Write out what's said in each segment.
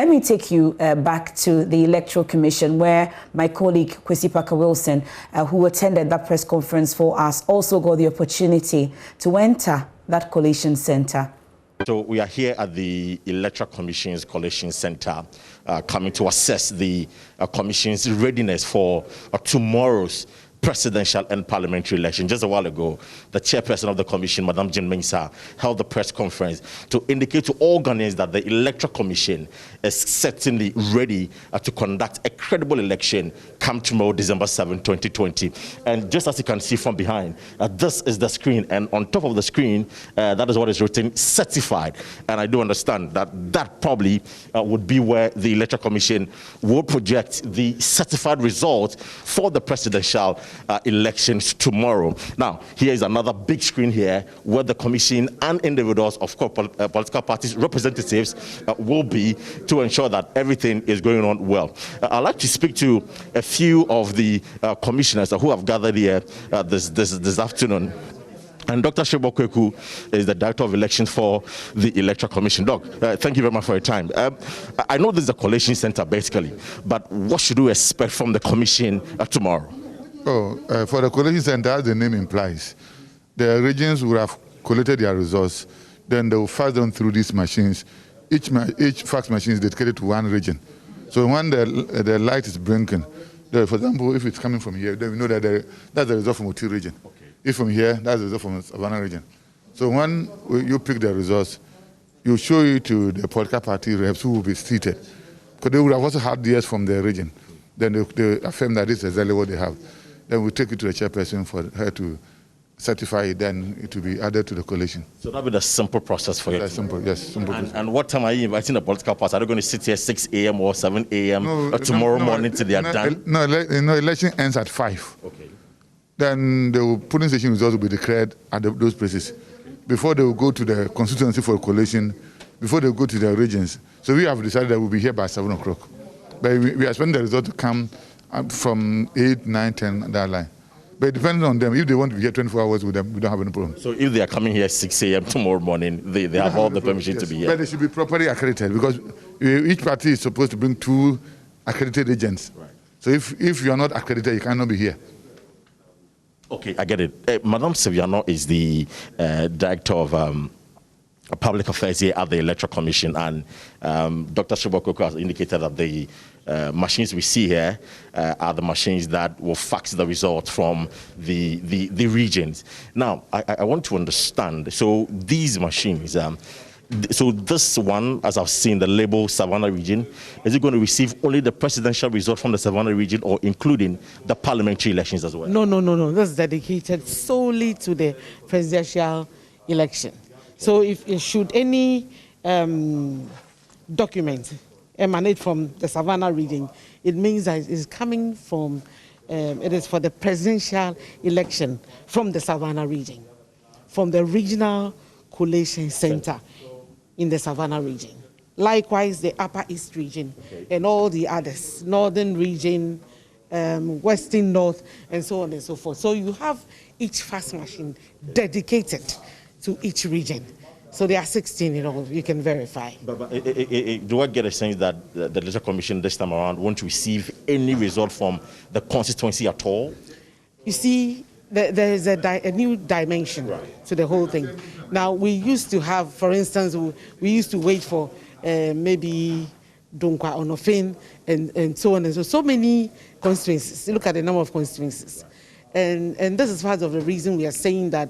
let me take you back to the Electoral Commission, where my colleague Kwesi Parker-Wilson, who attended that press conference for us, also got the opportunity to enter that collation center. So we are here at the Electoral Commission's Collation Center, coming to assess the Commission's readiness for tomorrow's presidential and parliamentary election. Just a while ago, the chairperson of the commission, Madam Jean Mensah, held the press conference to indicate to all Ghanaians that the Electoral Commission is certainly ready to conduct a credible election come tomorrow, December 7, 2020. And just as you can see from behind, this is the screen, and on top of the screen, that is what is written, certified. And I do understand that that probably would be where the Electoral Commission will project the certified results for the presidential elections tomorrow. Now, here is another big screen here where the commission and individuals, of course, political parties representatives will be to ensure that everything is going on well. I'd like to speak to a few of the commissioners who have gathered here this afternoon. And Dr. Shebo Kweku is the Director of Elections for the Electoral Commission. Doc, thank you very much for your time. I know this is a collation center, basically, but what should we expect from the commission tomorrow? For the collation center, as the name implies, the regions will have collated their results, then they will fax them through these machines. Each fax machine is dedicated to one region. So when the light is blinking, for example, if it's coming from here, then we know that that's the result from Oti region. Okay. If from here, that's the result from Savannah region. So when you pick the results, you show it to the political party reps who will be seated, because they will have also had DS from their region. Then they affirm that this is exactly what they have. Then we take it to the chairperson for her to certify it, then it will be added to the collation. So that'll be the simple process for you? That's simple, yes. Simple. And what time are you inviting the political parties? Are they going to sit here 6 a.m. or 7 a.m. or tomorrow morning till they are done? No, election ends at 5. Okay. Then the polling station results will be declared at those places. Before they will go to the constituency for collation, before they go to the regions. So we have decided that we'll be here by 7 o'clock. But we expect the result to come from 8, 9, 10, that line. But it depends on them. If they want to be here 24 hours with them, we don't have any problem. So if they are coming here 6 a.m. tomorrow morning, they have all the permission to be here? But they should be properly accredited, because each party is supposed to bring 2 accredited agents. Right. So if you are not accredited, you cannot be here. Okay, I get it. Madam Seviano is the Director of Public Affairs here at the Electoral Commission, and Dr. Shobokoko has indicated that the machines we see here are the machines that will fax the results from the regions. Now, I want to understand, so these machines, so this one, as I've seen, the label Savannah region, is it going to receive only the presidential result from the Savannah region, or including the parliamentary elections as well? No. That's dedicated solely to the presidential election. So if should any document emanate from the Savannah region, it means that it is coming from, it is for the presidential election from the Savannah region, from the regional collation center in the Savannah region. Likewise, the Upper East region and all the others, Northern region, Western North, and so on and so forth. So you have each fax machine dedicated to each region. So there are 16 in all, you can verify. But do I get a sense that the Electoral Commission this time around won't receive any result from the constituency at all? You see, there is a new dimension to the whole thing. Now, we used to have, for instance, we used to wait for maybe Dunkwa Onofin and so on and so many constituencies. Look at the number of constituencies. And this is part of the reason we are saying that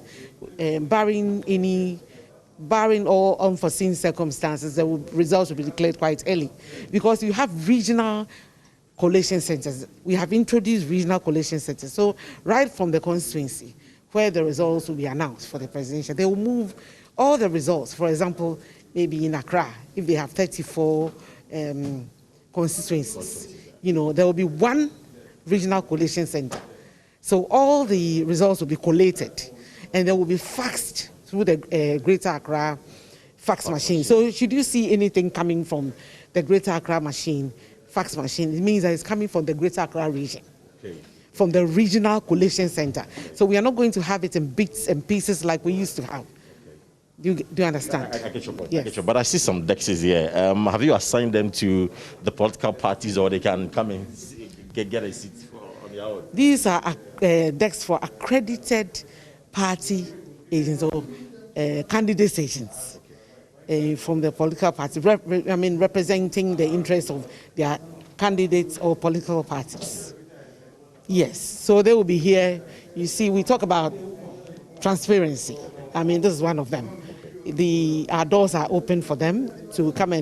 barring all unforeseen circumstances, the results will be declared quite early, because you have regional collation centers. We have introduced regional collation centers. So right from the constituency, where the results will be announced for the presidential, they will move all the results. For example, maybe in Accra, if they have 34 constituencies, there will be one regional collation center. So all the results will be collated, and they will be faxed through the Greater Accra fax machine. So should you see anything coming from the Greater Accra fax machine, it means that it's coming from the Greater Accra region, from the regional collation center. So we are not going to have it in bits and pieces like we used to have. Do you understand? I get your point. Yes. I get your, but I see some dexes here. Have you assigned them to the political parties, or they can come and get a seat on their own? These are decks for accredited party agents or candidate agents from the political party, representing the interests of their candidates or political parties. Yes, so they will be here. You see, we talk about transparency. This is one of them. Our doors are open for them to come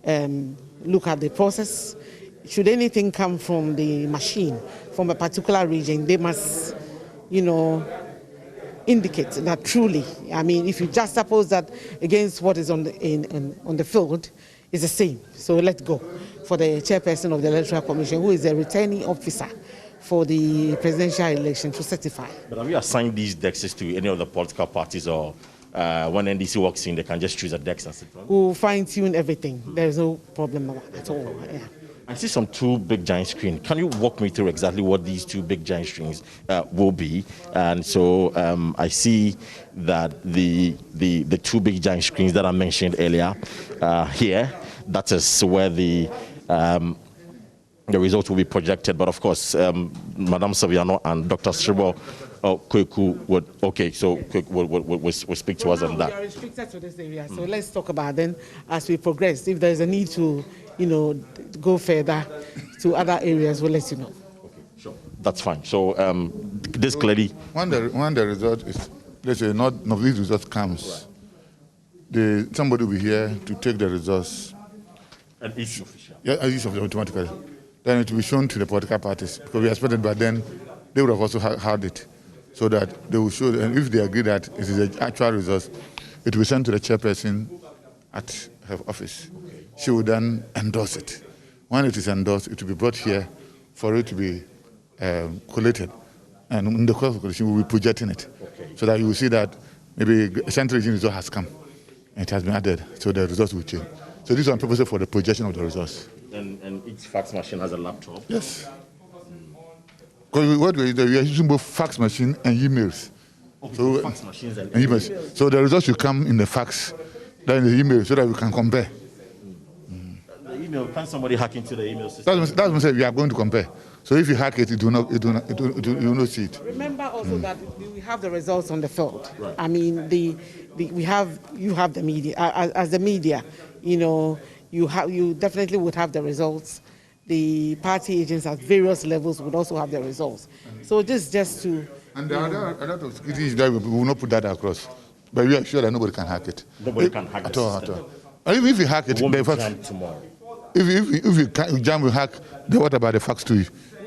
and look at the process. Should anything come from the machine, from a particular region, they must, indicate that truly, if you just suppose that against what is on the field, is the same. So let's go for the chairperson of the Electoral Commission, who is a returning officer for the presidential election, to certify. But have you assigned these dexes to any of the political parties, or when NDC walks in, they can just choose a dex and sit on? We'll fine-tune everything. There's no problem at all. Yeah. I see some two big giant screens. Can you walk me through exactly what these two big giant screens will be? And so I see that the two big giant screens that I mentioned earlier here, that is where the results will be projected. But of course, Madam Saviano and Dr. Sribo Kweku would, will speak to us on that. We are restricted to this area, so let's talk about then as we progress. If there's a need to, go further to other areas, we'll let you know. Okay, sure. That's fine. So this clearly... When the result is, let's say, not of these results comes, right, somebody will be here to take the results. And each official? Yeah, each of them automatically. Then it will be shown to the political parties, because we expected by then they would have also had it, so that they will show, and if they agree that it is the actual results, it will be sent to the chairperson at her office. Okay. She will then endorse it. When it is endorsed, it will be brought here for it to be collated. And in the course of collation, we will be projecting it. Okay. So that you will see that maybe a central region result has come and it has been added, so the results will change. So this is on purpose for the projection of the results. And each fax machine has a laptop? Yes. Because what we are using both fax machine and emails. Okay, so fax machines and emails. So the results will come in the fax, then in the email, so that we can compare. The email, can somebody hack into the email system? That's what I said, we are going to compare. So if you hack it, you will not see it. Remember also that we have the results on the field. Right. You have the media. As the media, you definitely would have the results. The party agents at various levels would also have the results. So this just to... And there are a lot of security issues that we will not put that across. But we are sure that nobody can hack it. Nobody can hack it. At all. And if you hack it, tomorrow. If you jam will hack, then what about the fax to you?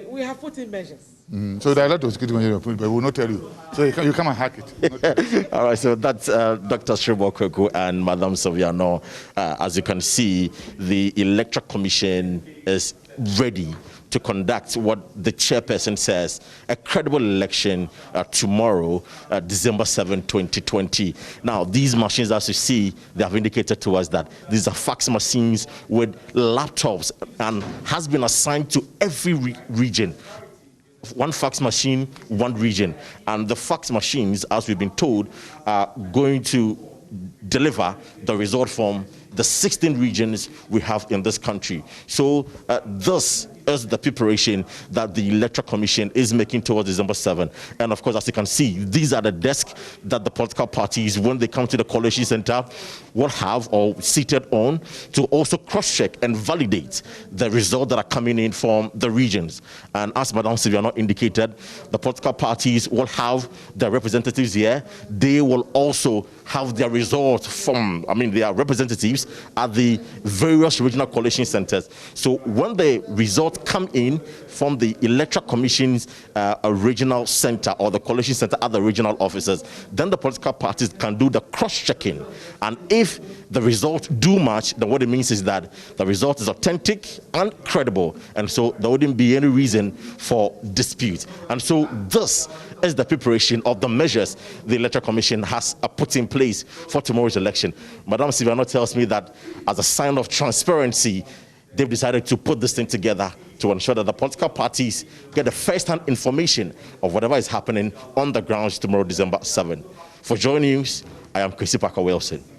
We have put in measures. So there are a lot of security measures, but we will not tell you. So you come and hack it. All right, so that's Dr. Sribo Kweku and Madam Saviano. As you can see, the Electoral Commission is ready to conduct what the chairperson says, a credible election tomorrow, December 7, 2020. Now, these machines, as you see, they have indicated to us that these are fax machines with laptops and has been assigned to every region. One fax machine, one region. And the fax machines, as we've been told, are going to deliver the result from the 16 regions we have in this country. So this is the preparation that the Electoral Commission is making towards December 7. And of course, as you can see, these are the desks that the political parties, when they come to the Collation Center, will have or seated on to also cross-check and validate the results that are coming in from the regions. And as Madam Saviano indicated, the political parties will have their representatives here. They will also have their results from, their representatives at the various regional collation centers. So when the results come in from the Electoral Commission's regional center or the collation center at the regional offices, then the political parties can do the cross-checking. And if the results do match, then what it means is that the result is authentic and credible. And so there wouldn't be any reason for dispute. And so this is the preparation of the measures the Electoral Commission has put in place for tomorrow's election. Madam Saviano tells me that as a sign of transparency, they've decided to put this thing together to ensure that the political parties get the first-hand information of whatever is happening on the grounds tomorrow, December 7. For JoyNews, I am Kwesi Parker Wilson.